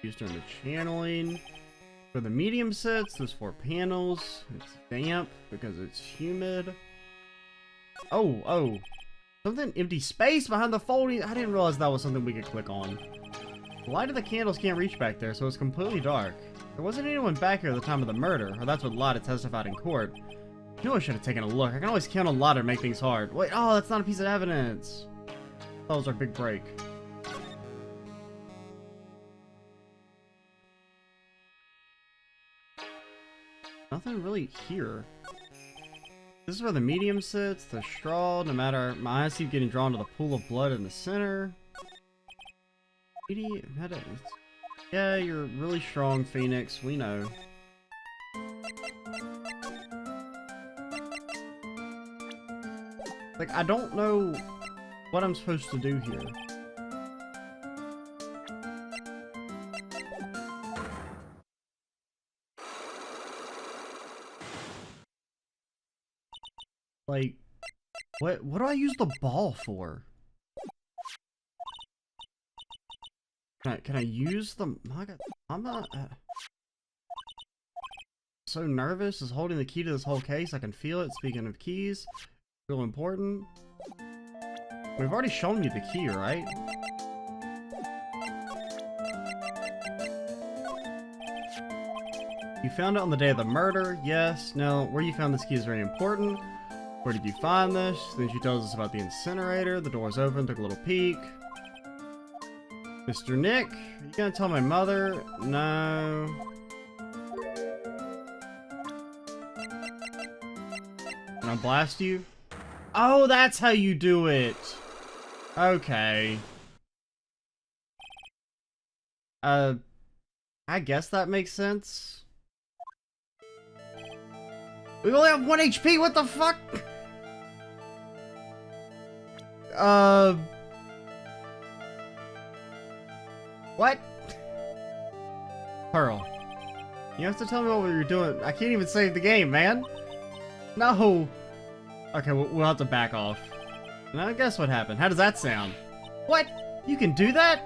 Used during the channeling. For the medium sets, there's 4 panels. It's damp because it's humid. Oh. Something empty space behind the folding. I didn't realize that was something we could click on. The light of the candles can't reach back there, so it's completely dark. There wasn't anyone back here at the time of the murder, or that's what Lotta testified in court. I knew I should have taken a look. I can always count on Lotta to make things hard. Wait, oh, that's not a piece of evidence. That was our big break. Nothing really here. This is where the medium sits, the straw, no matter. My eyes keep getting drawn to the pool of blood in the center. Yeah, you're really strong, Phoenix. We know. Like, I don't know what I'm supposed to do here. Like, what do I use the ball for? Can I use the Magatama? So nervous, is holding the key to this whole case. I can feel it. Speaking of keys, real important. We've already shown you the key, right? You found it on the day of the murder. Yes. No. Where you found this key is very important. Where did you find this? Then she tells us about the incinerator. The door's open. Took a little peek. Mr. Nick, are you gonna tell my mother? No. Can I blast you? Oh, that's how you do it. Okay. I guess that makes sense. We only have 1 HP, what the fuck? What? Pearl. You have to tell me what you're doing. I can't even save the game, man. No. Okay, we'll have to back off. Now, guess what happened? How does that sound? What? You can do that?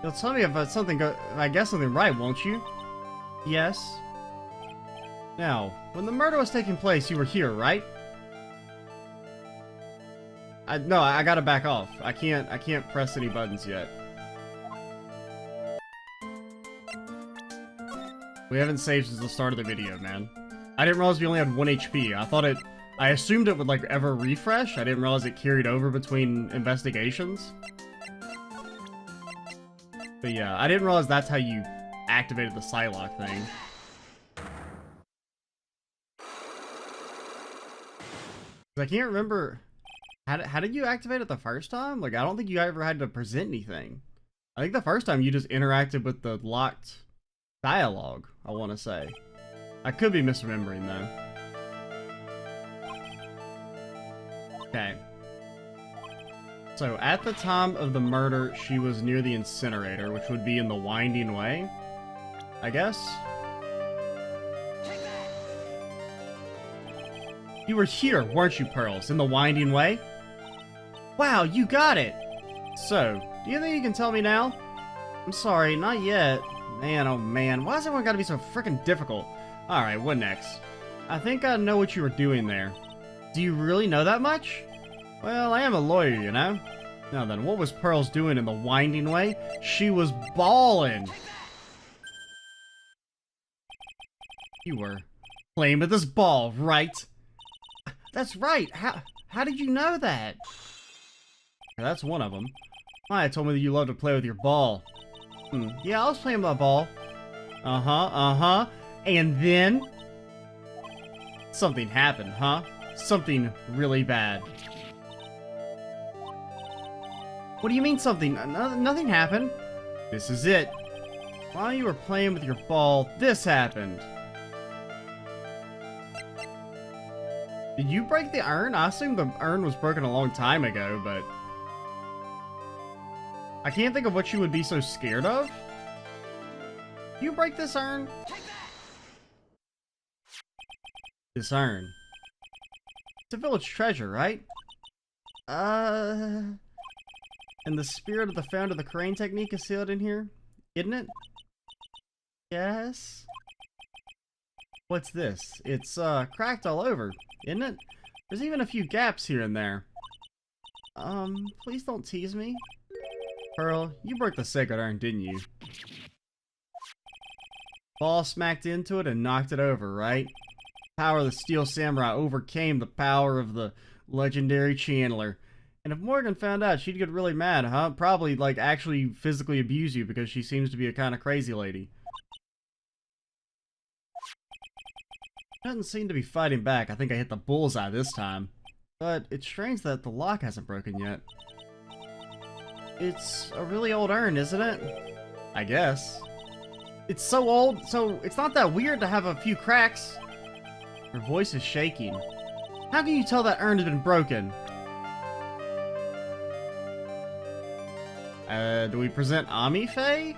You'll tell me if something if I guess something right, won't you? Yes. Now, when the murder was taking place, you were here, right? No, I gotta back off. I can't press any buttons yet. We haven't saved since the start of the video, man. I didn't realize we only had 1 HP. I assumed it would, like, ever refresh. I didn't realize it carried over between investigations. But yeah, I didn't realize that's how you activated the Psylocke thing. I can't remember... How did you activate it the first time? Like, I don't think you ever had to present anything. I think the first time you just interacted with the locked dialogue, I want to say. I could be misremembering, though. Okay. So, at the time of the murder, she was near the incinerator, which would be in the Winding Way, I guess? You were here, weren't you, Pearls, in the Winding Way? Wow, you got it! So, do you think you can tell me now? I'm sorry, not yet. Man, oh man, why has everyone gotta be so freaking difficult? Alright, what next? I think I know what you were doing there. Do you really know that much? Well, I am a lawyer, you know? Now then, what was Pearls doing in the Winding Way? She was ballin'! You were playing with this ball, right? That's right! How did you know that? That's one of them. Maya told me that you love to play with your ball. Yeah, I was playing with my ball. And then... something happened, huh? Something really bad. What do you mean something? Nothing happened. This is it. While you were playing with your ball, this happened. Did you break the urn? I assume the urn was broken a long time ago, but... I can't think of what you would be so scared of. Did you break this urn? This urn. It's a village treasure, right? And the spirit of the founder of the Kurain technique is sealed in here, isn't it? Yes? What's this? It's, cracked all over, isn't it? There's even a few gaps here and there. Please don't tease me. Pearl, you broke the sacred urn, didn't you? Ball smacked into it and knocked it over, right? The power of the Steel Samurai overcame the power of the legendary Channeler. And if Morgan found out, she'd get really mad, huh? Probably, like, actually physically abuse you because she seems to be a kind of crazy lady. Doesn't seem to be fighting back. I think I hit the bullseye this time. But it's strange that the lock hasn't broken yet. It's a really old urn, isn't it? I guess. It's so old, so it's not that weird to have a few cracks. Her voice is shaking. How can you tell that urn has been broken? Do we present Ami Faye?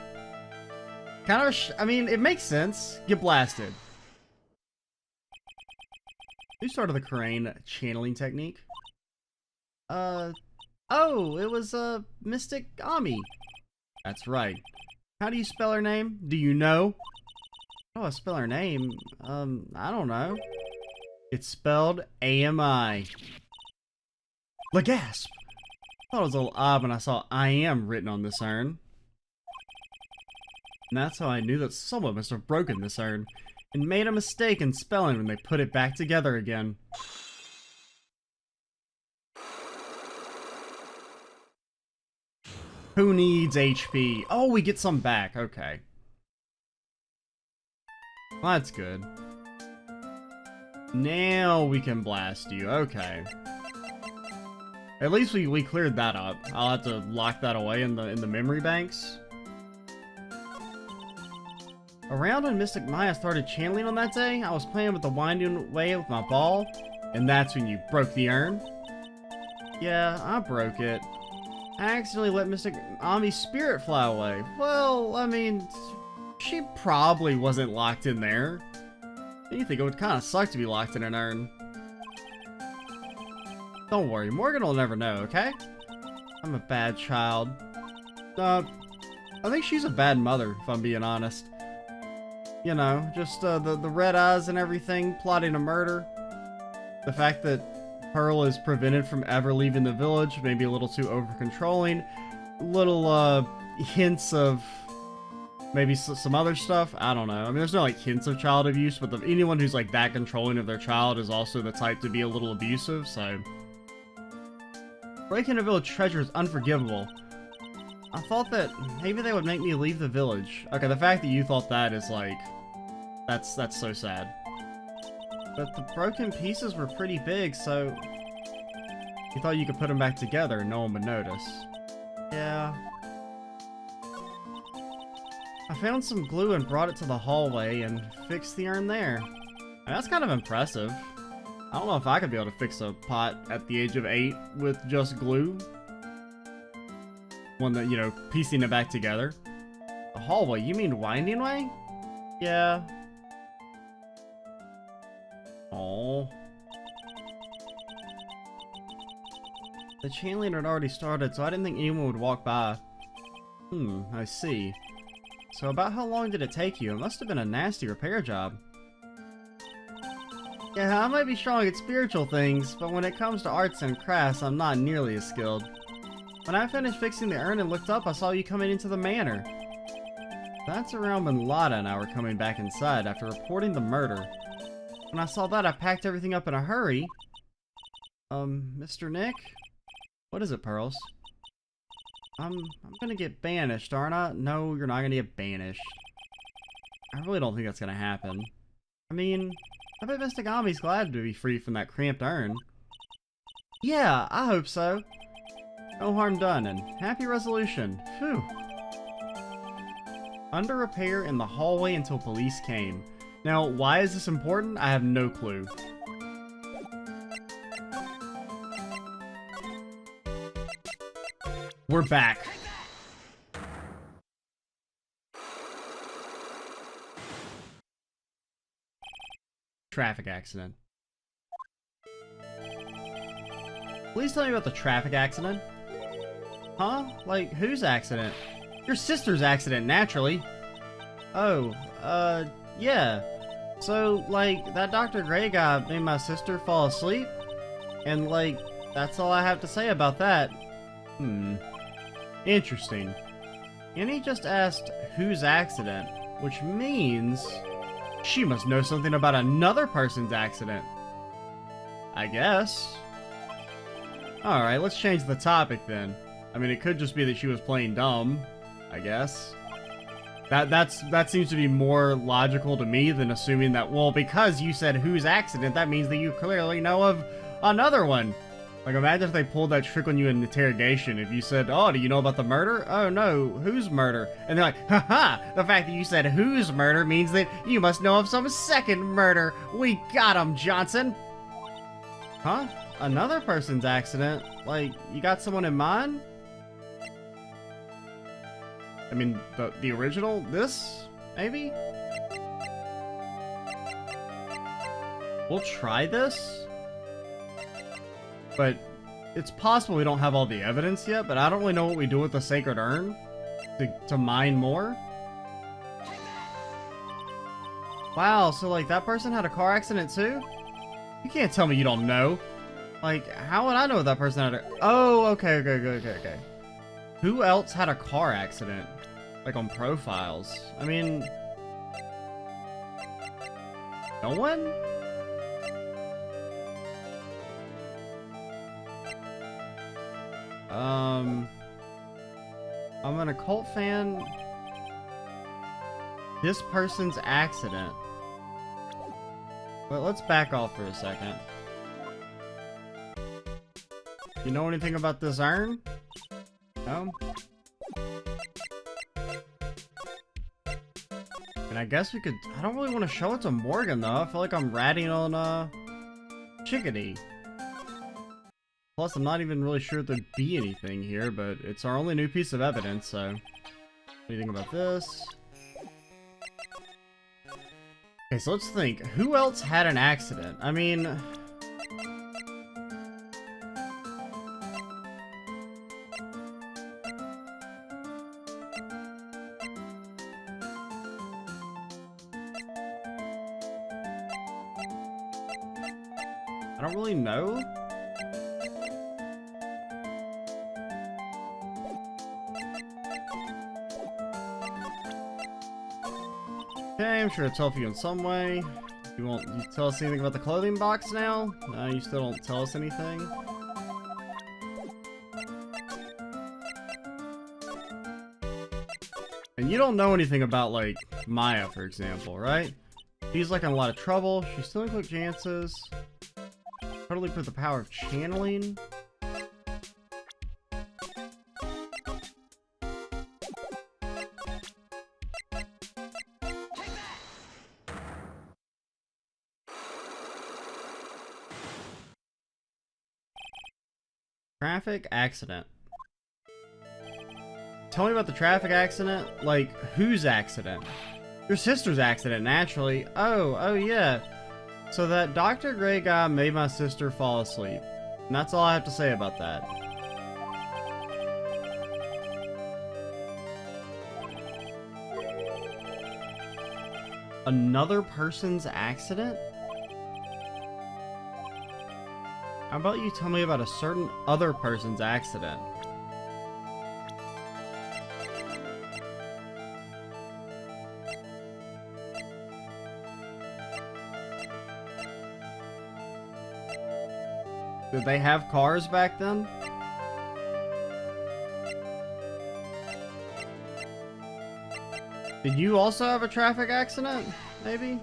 Kind of, I mean, it makes sense. Get blasted. Who started the Kurain channeling technique? Oh, it was, Mystic Ami. That's right. How do you spell her name? Do you know? How do I spell her name? I don't know. It's spelled A-M-I. Lagasp! I thought it was a little odd when I saw I am written on this urn. And that's how I knew that someone must have broken this urn and made a mistake in spelling when they put it back together again. Who needs HP? Oh, we get some back. Okay. Well, that's good. Now we can blast you. Okay. At least we cleared that up. I'll have to lock that away in the memory banks. Around when Mystic Maya started channeling on that day, I was playing with the Winding Way with my ball, and that's when you broke the urn. Yeah, I broke it. I accidentally let Mystic Ami's spirit fly away. Well, I mean, she probably wasn't locked in there. You think it would kind of suck to be locked in an urn. Don't worry, Morgan will never know, okay? I'm a bad child. I think she's a bad mother, if I'm being honest. You know, just the red eyes and everything, plotting a murder. The fact that Pearl is prevented from ever leaving the village, maybe a little too over-controlling. Little, hints of maybe some other stuff. I don't know. I mean, there's no, like, hints of child abuse, but anyone who's, like, that controlling of their child is also the type to be a little abusive, so... Breaking a village treasure is unforgivable. I thought that maybe they would make me leave the village. Okay, the fact that you thought that is, like... That's so sad. But the broken pieces were pretty big, so... You thought you could put them back together and no one would notice. Yeah... I found some glue and brought it to the hallway and fixed the urn there. And that's kind of impressive. I don't know if I could be able to fix a pot at the age of 8 with just glue. One that, you know, piecing it back together. The hallway? You mean winding way? Yeah. Oh. The channeling had already started, so I didn't think anyone would walk by. I see. So about how long did it take you? It must have been a nasty repair job. Yeah, I might be strong at spiritual things, but when it comes to arts and crafts, I'm not nearly as skilled. When I finished fixing the urn and looked up, I saw you coming into the manor. That's around when Lada and I were coming back inside after reporting the murder. When I saw that, I packed everything up in a hurry. Mr. Nick? What is it, Pearls? I'm gonna get banished, aren't I? No, you're not gonna get banished. I really don't think that's gonna happen. I mean, I bet Mr. Gami's glad to be free from that cramped urn. Yeah, I hope so. No harm done, and happy resolution. Phew. Under repair in the hallway until police came. Now, why is this important? I have no clue. We're back. Traffic accident. Please tell me about the traffic accident. Huh? Like, whose accident? Your sister's accident, naturally. Oh, yeah. So, like, that Dr. Gray guy made my sister fall asleep? And, like, that's all I have to say about that. Interesting. And he just asked, whose accident? Which means... she must know something about another person's accident. I guess. Alright, let's change the topic then. I mean, it could just be that she was playing dumb, I guess. That seems to be more logical to me than assuming that, well, because you said whose accident, that means that you clearly know of another one. Like, imagine if they pulled that trick on you in interrogation. If you said, oh, do you know about the murder? Oh, no, whose murder? And they're like, haha, the fact that you said whose murder means that you must know of some second murder. We got him, Johnson. Huh? Another person's accident? Like, you got someone in mind? I mean, the original? This? Maybe? We'll try this? But it's possible we don't have all the evidence yet, but I don't really know what we do with the Sacred Urn to mine more. Wow, so like that person had a car accident too? You can't tell me you don't know. Like, how would I know if that person had a... Oh, okay. Who else had a car accident? Like on profiles? I mean... no one? I'm an occult fan. This person's accident. Well, let's back off for a second. You know anything about this urn? No? And I guess we could... I don't really want to show it to Morgan, though. I feel like I'm ratting on, Chickadee. Plus, I'm not even really sure if there'd be anything here, but it's our only new piece of evidence, so... What do you think about this? Okay, so let's think. Who else had an accident? I mean... I don't really know. Okay, I'm sure it's help you in some way. You tell us anything about the clothing box now? No, you still don't tell us anything. And you don't know anything about, like, Maya, for example, right? She's, like, in a lot of trouble. She's stealing quick chances. Totally put the power of channeling. Traffic accident. Tell me about the traffic accident. Like, whose accident? Your sister's accident, naturally. Oh yeah. So that Dr. Gray guy made my sister fall asleep. And that's all I have to say about that. Another person's accident? How about you tell me about a certain other person's accident? Did they have cars back then? Did you also have a traffic accident? Maybe?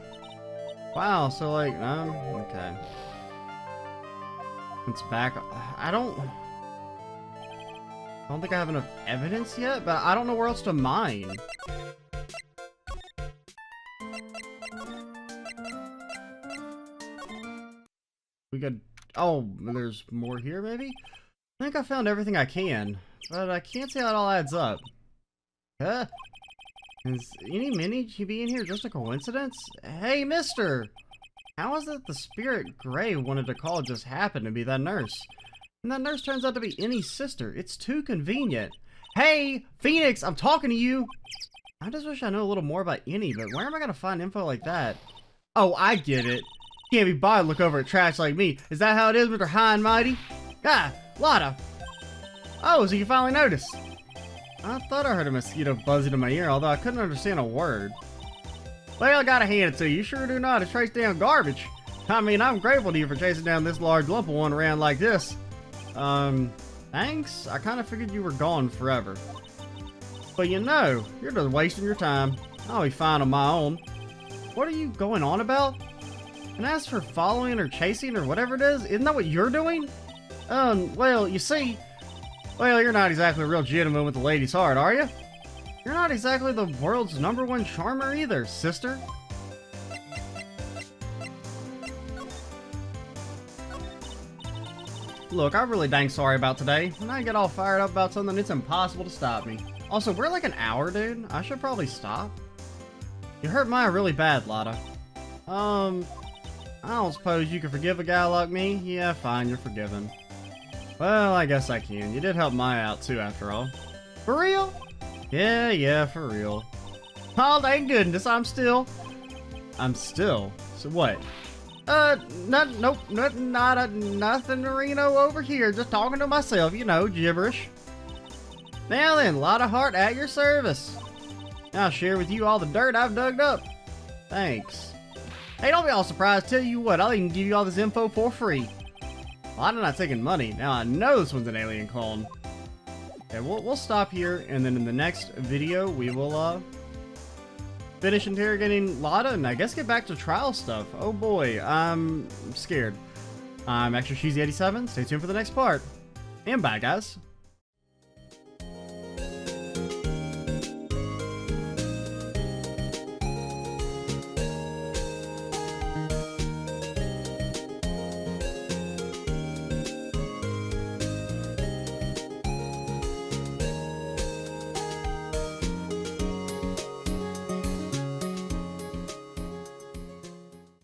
Wow, so like, okay. It's back. I don't think I have enough evidence yet, but I don't know where else to mine. We got... Oh, there's more here, maybe? I think I found everything I can, but I can't see how it all adds up. Huh? Is any mini being here just a coincidence? Hey, mister! How is it the spirit Gray wanted to call just happened to be that nurse? And that nurse turns out to be Innie's sister. It's too convenient. Hey, Phoenix, I'm talking to you! I just wish I knew a little more about Innie, but where am I gonna find info like that? Oh, I get it. Can't be bothered to look over at trash like me. Is that how it is, Mr. High and Mighty? Ah, Lotta. Oh, so you finally noticed. I thought I heard a mosquito buzzing in my ear, although I couldn't understand a word. Well, I gotta hand it to you. You sure do know how to trace down garbage. I mean, I'm grateful to you for chasing down this large lump of one around like this. Thanks? I kind of figured you were gone forever. But you know, you're just wasting your time. I'll be fine on my own. What are you going on about? And as for following or chasing or whatever it is, isn't that what you're doing? Well, you see... Well, you're not exactly a real gentleman with the lady's heart, are you? You're not exactly the world's #1 charmer either, sister. Look, I'm really dang sorry about today. When I get all fired up about something, it's impossible to stop me. Also, we're like an hour, dude. I should probably stop. You hurt Maya really bad, Lotta. I don't suppose you can forgive a guy like me? Yeah, fine, you're forgiven. Well, I guess I can. You did help Maya out too, after all. For real? Yeah, for real. Oh, thank goodness, I'm still. So what? Nope, nothing, Reno, over here. Just talking to myself, you know, gibberish. Now then, Lotta Hart at your service. I'll share with you all the dirt I've dug up. Thanks. Hey, don't be all surprised. Tell you what, I'll even give you all this info for free. Well, I'm not taking money. Now I know this one's an alien clone. Okay, we'll stop here, and then in the next video, we will, finish interrogating Lotta, and I guess get back to trial stuff. Oh boy, I'm scared. I'm Extra Cheesy 87. Stay tuned for the next part. And bye, guys.